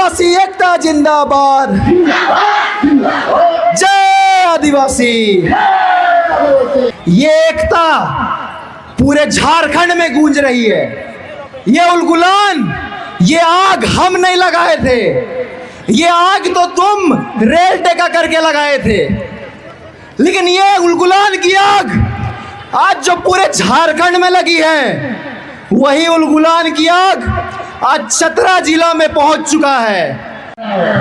आदिवासी एकता जिंदाबाद, जय आदिवासी। ये एकता पूरे झारखंड में गूंज रही है। ये उलगुलान, ये आग हम नहीं लगाए थे, ये आग तो तुम रेल टेका करके लगाए थे। लेकिन ये उलगुलान की आग आज जो पूरे झारखंड में लगी है, वही उलगुलान की आग आज चतरा जिला में पहुंच चुका है।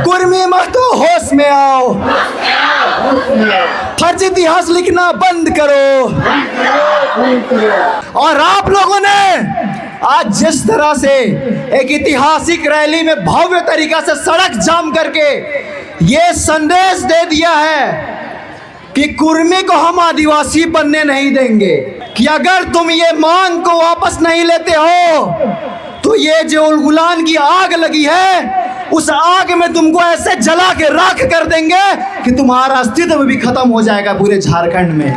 कुर्मी महतो होश में आओ, फर्जी इतिहास लिखना बंद करो। और आप लोगों ने आज जिस तरह से एक ऐतिहासिक रैली में भव्य तरीका से सड़क जाम करके ये संदेश दे दिया है कि कुर्मी को हम आदिवासी बनने नहीं देंगे, कि अगर तुम ये मांग को वापस नहीं लेते हो तो ये जो उलगुलान की आग लगी है, उस आग में तुमको ऐसे जला के राख कर देंगे कि तुम्हारा अस्तित्व भी खत्म हो जाएगा पूरे झारखंड में।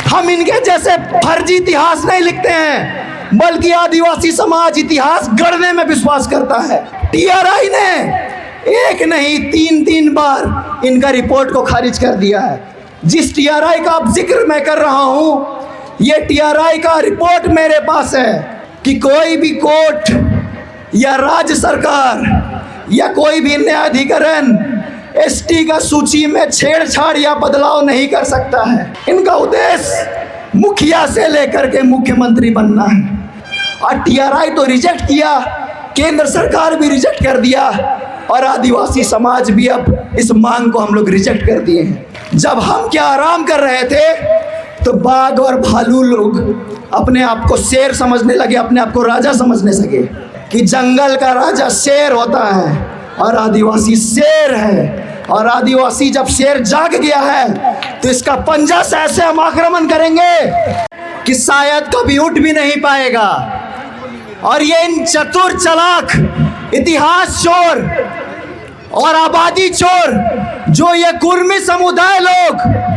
हम इनके जैसे फर्जी इतिहास नहीं लिखते हैं, बल्कि आदिवासी समाज इतिहास गढ़ने में विश्वास करता है। टीआरआई ने एक नहीं तीन बार इनका रिपोर्ट को खारिज कर दिया है। जिस टीआरआई का अब जिक्र मैं कर रहा हूं, ये टीआरआई का रिपोर्ट मेरे पास है कि कोई भी कोर्ट या राज्य सरकार या कोई भी न्यायाधिकरण एसटी का सूची में छेड़छाड़ या बदलाव नहीं कर सकता है। इनका उद्देश्य मुखिया से लेकर के मुख्यमंत्री बनना है। और टीआरआई तो रिजेक्ट किया, केंद्र सरकार भी रिजेक्ट कर दिया, और आदिवासी समाज भी अब इस मांग को हम लोग रिजेक्ट कर दिए हैं। जब हम क्या आराम कर रहे थे तो बाघ और भालू लोग अपने आप को शेर समझने लगे, अपने आप को राजा समझने लगे कि जंगल का राजा शेर होता है और आदिवासी शेर है। और आदिवासी जब शेर जाग गया है तो इसका पंजा से ऐसे हम आक्रमण करेंगे कि शायद कभी उठ भी नहीं पाएगा। और ये इन चतुर चालाक इतिहास चोर और आबादी चोर जो ये कुर्मी समुदाय लोग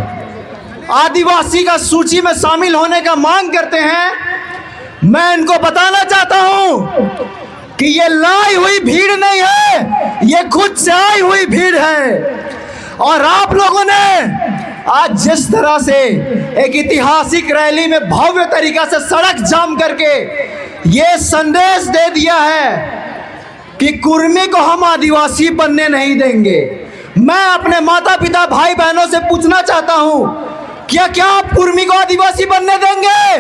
आदिवासी का सूची में शामिल होने का मांग करते हैं, मैं इनको बताना चाहता हूं कि ये लाई हुई भीड़ नहीं है, ये खुद से आई हुई भीड़ है। और आप लोगों ने आज जिस तरह से एक ऐतिहासिक रैली में भव्य तरीका से सड़क जाम करके ये संदेश दे दिया है कि कुर्मी को हम आदिवासी बनने नहीं देंगे, मैं अपने माता पिता भाई बहनों से पूछना चाहता हूं, क्या आप कुर्मी को आदिवासी बनने देंगे?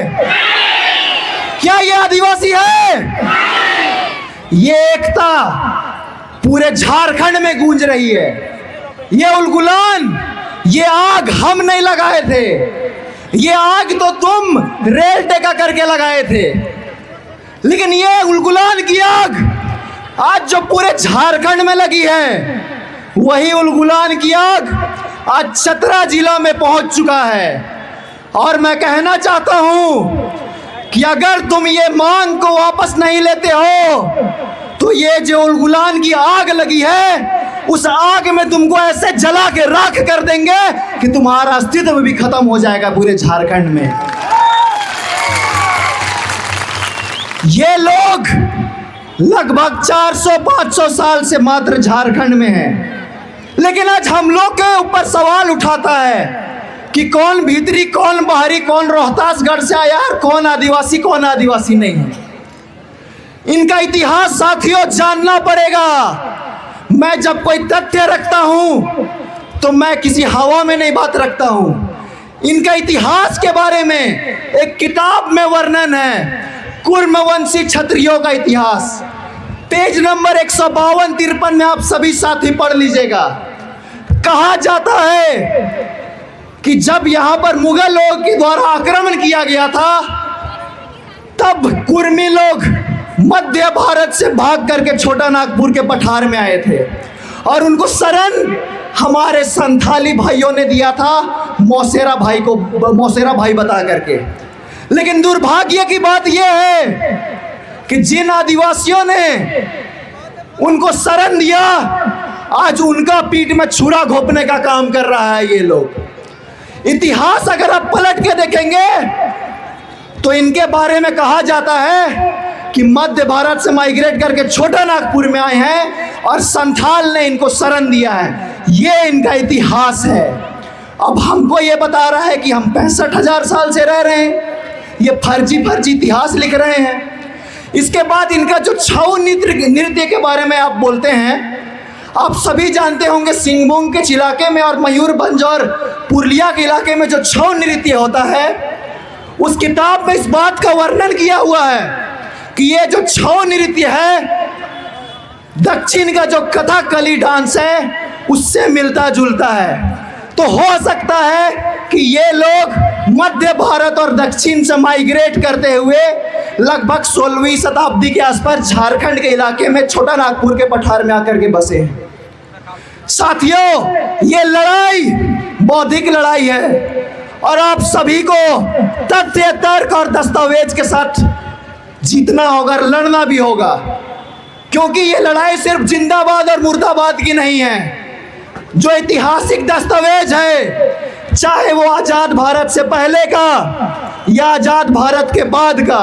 क्या ये आदिवासी है? ये एकता पूरे झारखंड में गूंज रही है। ये उलगुलान, ये आग हम नहीं लगाए थे, ये आग तो तुम रेल टेका करके लगाए थे। लेकिन ये उलगुलान की आग आज जो पूरे झारखंड में लगी है, वही उलगुलान की आग आज चतरा जिला में पहुंच चुका है। और मैं कहना चाहता हूं कि अगर तुम ये मांग को वापस नहीं लेते हो तो ये जो उलगुलान की आग लगी है, उस आग में तुमको ऐसे जला के राख कर देंगे कि तुम्हारा अस्तित्व भी खत्म हो जाएगा पूरे झारखंड में। ये लोग लगभग 400-500 साल से मात्र झारखंड में हैं, लेकिन आज हम लोग के ऊपर सवाल उठाता है कि कौन भीतरी, कौन बाहरी, कौन रोहतासगढ़ से आया और कौन आदिवासी नहीं है। इनका इतिहास साथियों जानना पड़ेगा। मैं जब कोई तथ्य रखता हूं तो मैं किसी हवा में नहीं बात रखता हूं। इनका इतिहास के बारे में एक किताब में वर्णन है, कुर्मवंशी क्षत्रियों का इतिहास, पेज नंबर 152-53 में आप सभी साथी पढ़ लीजिएगा। कहा जाता है कि जब यहाँ पर मुगलों के द्वारा आक्रमण किया गया था, तब कुर्मी लोग मध्य भारत से भाग करके छोटा नागपुर के पठार में आए थे और उनको शरण हमारे संथाली भाइयों ने दिया था, मौसेरा भाई बता करके। लेकिन दुर्भाग्य की बात यह है कि जिन आदिवासियों ने उनको शरण दिया, आज उनका पीठ में छुरा घोंपने का काम कर रहा है ये लोग। इतिहास अगर आप पलट के देखेंगे तो इनके बारे में कहा जाता है कि मध्य भारत से माइग्रेट करके छोटा नागपुर में आए हैं और संथाल ने इनको शरण दिया है। ये इनका इतिहास है। अब हमको ये बता रहा है कि हम 65,000 साल से रह रहे हैं। ये फर्जी इतिहास लिख रहे हैं। इसके बाद इनका जो छऊ नृत्य के बारे में आप बोलते हैं, आप सभी जानते होंगे सिंहभूम के इलाके में और मयूरभंज और पुरुलिया के इलाके में जो छऊ नृत्य होता है, उस किताब में इस बात का वर्णन किया हुआ है कि ये जो छऊ नृत्य है दक्षिण का जो कथकली डांस है उससे मिलता जुलता है। तो हो सकता है कि ये लोग मध्य भारत और दक्षिण से माइग्रेट करते हुए लगभग 16वीं शताब्दी के आसपास झारखंड के इलाके में छोटा नागपुर के पठार में आकर के बसे हैं। साथियों, ये लड़ाई बौद्धिक लड़ाई है और आप सभी को तथ्य, तर्क और दस्तावेज के साथ जीतना होगा, लड़ना भी होगा, क्योंकि ये लड़ाई सिर्फ जिंदाबाद और मुर्दाबाद की नहीं है। जो ऐतिहासिक दस्तावेज है, चाहे वो आजाद भारत से पहले का या आजाद भारत के बाद का,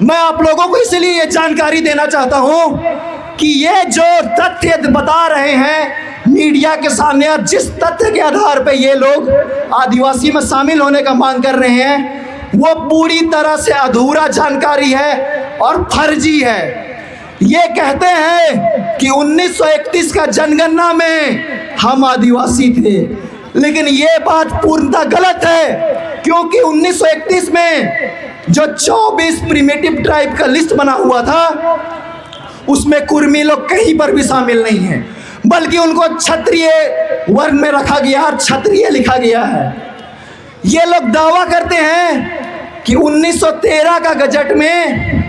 मैं आप लोगों को इसलिए ये जानकारी देना चाहता हूं कि ये जो तथ्य बता रहे हैं मीडिया के सामने और जिस तथ्य के आधार पे ये लोग आदिवासी में शामिल होने का मांग कर रहे हैं, वो पूरी तरह से अधूरा जानकारी है और फर्जी है। ये कहते हैं कि 1931 का जनगणना में हम आदिवासी थे, लेकिन ये बात पूर्णतः गलत है, क्योंकि 1931 में जो 24 प्रिमिटिव ट्राइब का लिस्ट बना हुआ था उसमें कुर्मी लोग कहीं पर भी शामिल नहीं है, बल्कि उनको क्षत्रिय वर्ग में रखा गया और क्षत्रिय लिखा गया है। ये लोग दावा करते हैं कि 1913 का गजट में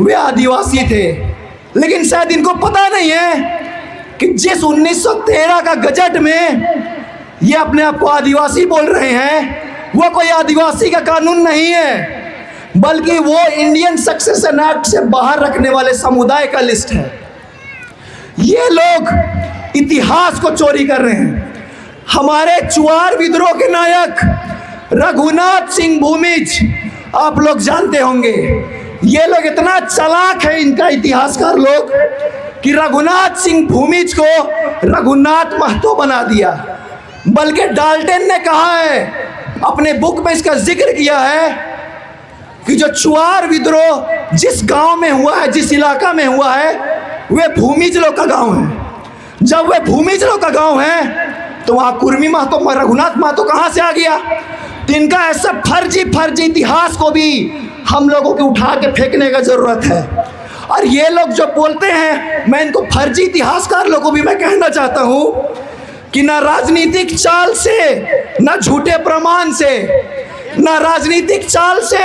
वे आदिवासी थे, लेकिन शायद इनको पता नहीं है कि जिस 1913 का गजट में ये अपने आप को आदिवासी बोल रहे हैं वो कोई आदिवासी का कानून नहीं है, बल्कि वो इंडियन सक्सेशन एक्ट से बाहर रखने वाले समुदाय का लिस्ट है। ये लोग इतिहास को चोरी कर रहे हैं। हमारे चुआर विद्रोह के नायक रघुनाथ सिंह भूमिज, आप लोग जानते होंगे, ये लोग इतना चालाक है, इनका इतिहासकार लोग, कि रघुनाथ सिंह भूमिज को रघुनाथ महतो बना दिया। बल्कि डाल्टन ने कहा है, अपने बुक में इसका जिक्र किया है कि जो चुआर विद्रोह जिस गांव में हुआ है, जिस इलाका में हुआ है, वे भूमिज लोग का गांव है। जब वे भूमिज लोग का गांव है तो वहाँ कुर्मी महतो, रघुनाथ महतो कहाँ से आ गया? तो इनका ऐसा फर्जी इतिहास को भी हम लोगों को उठा के फेंकने का जरूरत है। और ये लोग जो बोलते हैं, मैं इनको फर्जी इतिहासकार लोगों को भी मैं कहना चाहता हूँ कि ना राजनीतिक चाल से, ना झूठे प्रमाण से, ना राजनीतिक चाल से,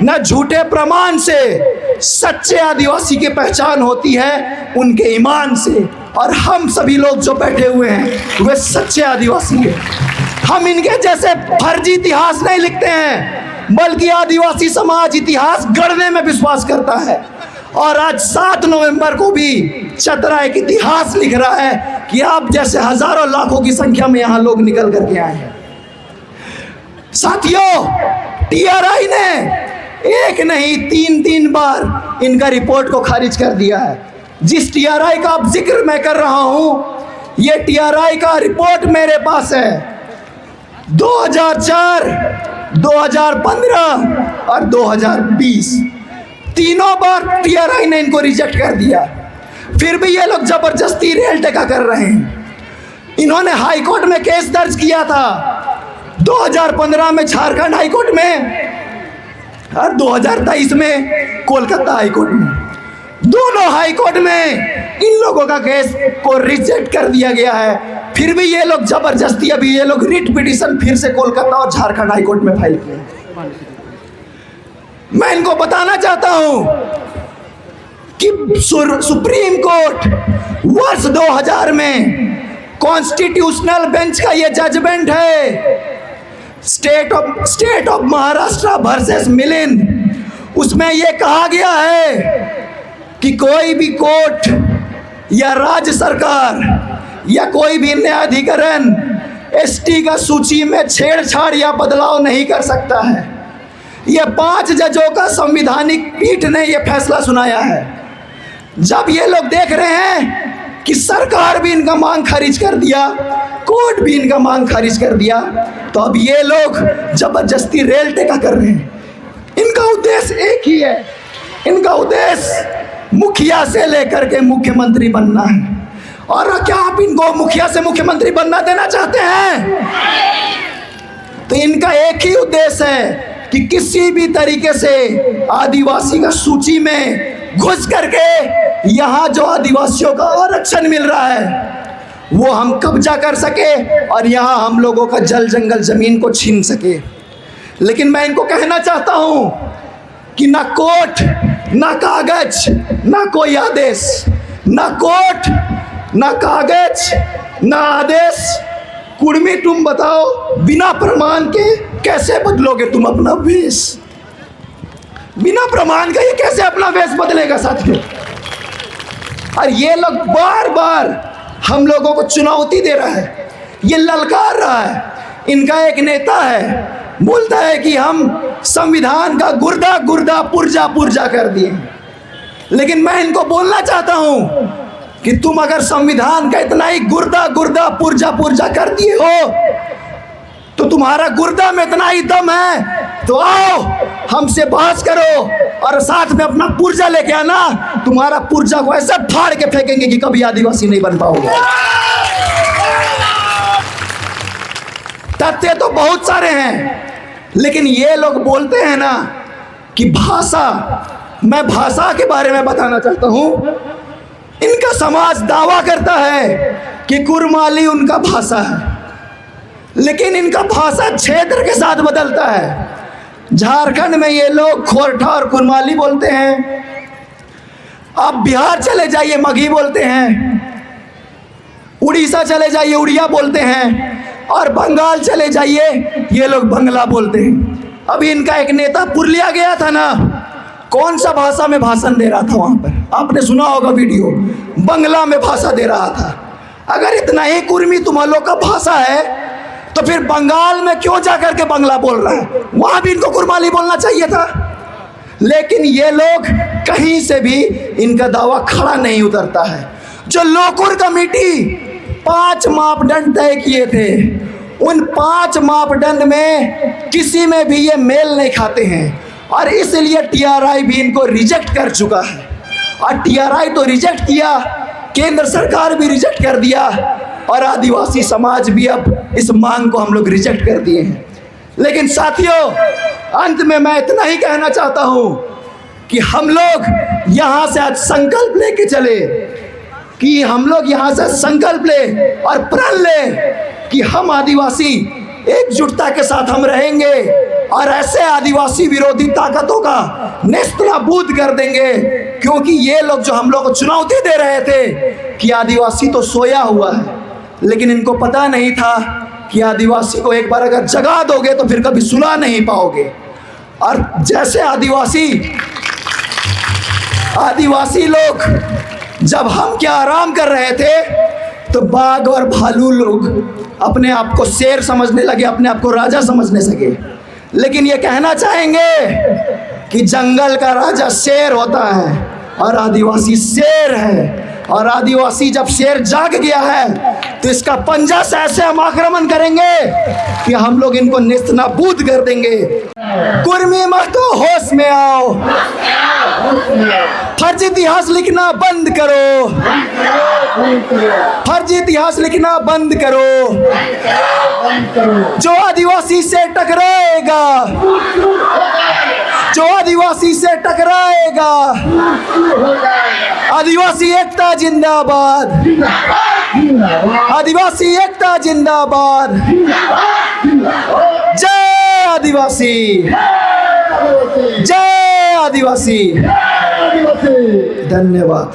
ना झूठे प्रमाण से सच्चे आदिवासी की पहचान होती है उनके ईमान से। और हम सभी लोग जो बैठे हुए हैं वे सच्चे आदिवासी हैं। हम इनके जैसे फर्जी इतिहास नहीं लिखते हैं, बल्कि आदिवासी समाज इतिहास गढ़ने में विश्वास करता है। और आज 7 नवंबर को भी चतरा एक इतिहास लिख रहा है कि आप जैसे हजारों लाखों की संख्या में यहाँ लोग निकल करके आए हैं। साथियों, टीआरआई ने एक नहीं 3 बार इनका रिपोर्ट को खारिज कर दिया है। जिस टीआरआई का अब जिक्र मैं कर रहा हूँ, ये टीआरआई का रिपोर्ट मेरे पास है। 2004, 2015 और 2020 तीनों बार टीआरआई ने इनको रिजेक्ट कर दिया। फिर भी ये लोग जबरदस्ती रेल टेका कर रहे हैं। इन्होंने हाई कोर्ट में केस दर्ज किया था 2015 में झारखंड हाई कोर्ट में और 2023 में कोलकाता हाई कोर्ट में। दोनों हाई कोर्ट में इन लोगों का केस को रिजेक्ट कर दिया गया है। फिर भी ये लोग जबरदस्ती अभी ये लोग रिट पिटीशन फिर से कोलकाता और झारखंड हाई कोर्ट में फाइल किए। मैं इनको बताना चाहता हूं कि सुप्रीम कोर्ट वर्ष 2000 में कॉन्स्टिट्यूशनल बेंच का ये जजमेंट है, state of Maharashtra versus Milind. उसमें ये कहा गया है कि कोई भी कोर्ट या राज्य सरकार या कोई भी न्यायाधिकरण एसटी का सूची में छेड़छाड़ या बदलाव नहीं कर सकता है। ये 5 जजों का संविधानिक पीठ ने ये फैसला सुनाया है। जब ये लोग देख रहे हैं कि सरकार भी इनका मांग खारिज कर दिया, कोर्ट भी इनका मांग खारिज कर दिया, तो अब ये लोग जबरदस्ती रेल टेका कर रहे हैं। इनका उद्देश्य एक ही है, इनका उद्देश्य मुखिया से लेकर के मुख्यमंत्री बनना है। और क्या आप इनको मुखिया से मुख्यमंत्री बनना देना चाहते हैं? तो इनका एक ही उद्देश्य है कि किसी भी तरीके से आदिवासी का सूची में घुस करके यहाँ जो आदिवासियों का आरक्षण मिल रहा है वो हम कब्जा कर सके और यहाँ हम लोगों का जल जंगल जमीन को छीन सके। लेकिन मैं इनको कहना चाहता हूँ कि ना कोर्ट, ना कागज, ना कोई आदेश, ना कोर्ट, ना कागज, ना आदेश। कुर्मी तुम बताओ, बिना प्रमाण के कैसे बदलोगे तुम अपना वेश? बिना प्रमाण का ये कैसे अपना वेश बदलेगा साथियों? और ये लोग बार बार हम लोगों को चुनौती दे रहा है, ये ललकार रहा है। इनका एक नेता है, बोलता है कि हम संविधान का गुर्दा गुर्दा पुर्जा पुर्जा कर दिए। लेकिन मैं इनको बोलना चाहता हूं कि तुम अगर संविधान का इतना ही गुर्दा गुर्दा पुर्जा पुर्जा कर दिए हो, तो तुम्हारा गुर्दा में इतना ही दम है तो आओ हमसे बहस करो और साथ में अपना पुर्जा लेके आना। तुम्हारा पुर्जा को ऐसा फाड़ के फेंकेंगे कि कभी आदिवासी नहीं बन पाओगे। तथ्य तो बहुत सारे हैं, लेकिन ये लोग बोलते हैं ना कि भाषा, मैं भाषा के बारे में बताना चाहता हूं। इनका समाज दावा करता है कि कुरमाली उनका भाषा है, लेकिन इनका भाषा क्षेत्र के साथ बदलता है। झारखंड में ये लोग खोरठा और कुरमाली बोलते हैं, आप बिहार चले जाइए मगही बोलते हैं, उड़ीसा चले जाइए उड़िया बोलते हैं, और बंगाल चले जाइए ये लोग बंगला बोलते हैं। अभी इनका एक नेता पुरलिया गया था ना, कौन सा भाषा में भाषण दे रहा था वहां पर? आपने सुना होगा वीडियो, बंगला में भाषा दे रहा था। अगर इतना ही कुर्मी तुम लोग का भाषा है तो फिर बंगाल में क्यों जाकर के बंगला बोल रहा है? वहां भी इनको कुरमाली बोलना चाहिए था। लेकिन ये लोग कहीं से भी इनका दावा खड़ा नहीं उतरता है। जो लोकुर कमेटी 5 मापदंड तय किए थे, उन 5 मापदंड में किसी में भी ये मेल नहीं खाते हैं और इसलिए टीआरआई भी इनको रिजेक्ट कर चुका है। और टीआरआई तो रिजेक्ट किया, केंद्र सरकार भी रिजेक्ट कर दिया और आदिवासी समाज भी अब इस मांग को हम लोग रिजेक्ट कर दिए हैं। लेकिन साथियों, अंत में मैं इतना ही कहना चाहता हूं कि हम लोग यहां से आज संकल्प लेके चले, कि हम लोग यहां से संकल्प ले और प्रण ले कि हम आदिवासी एकजुटता के साथ हम रहेंगे और ऐसे आदिवासी विरोधी ताकतों का नेस्तनाबूद कर देंगे। क्योंकि ये लोग जो हम लोग को चुनौती दे रहे थे कि आदिवासी तो सोया हुआ है, लेकिन इनको पता नहीं था कि आदिवासी को एक बार अगर जगा दोगे तो फिर कभी सुला नहीं पाओगे। और जैसे आदिवासी लोग जब हम क्या आराम कर रहे थे तो बाघ और भालू लोग अपने आप को शेर समझने लगे, अपने आप को राजा समझने लगे। लेकिन ये कहना चाहेंगे कि जंगल का राजा शेर होता है और आदिवासी शेर है। और आदिवासी जब शेर जाग गया है तो इसका पंजा से ऐसे हम आक्रमण करेंगे कि हम लोग इनको नेस्तनाबूद कर देंगे। कुर्मी महतो होश में आओ, फर्जी इतिहास लिखना बंद करो, फर्जी इतिहास लिखना बंद करो। जो आदिवासी से टकराएगा, जो आदिवासी से टकराएगा, आदिवासी एकता जिंदाबाद, आदिवासी एकता जिंदाबाद। जय आदिवासी, जय आदिवासी। धन्यवाद।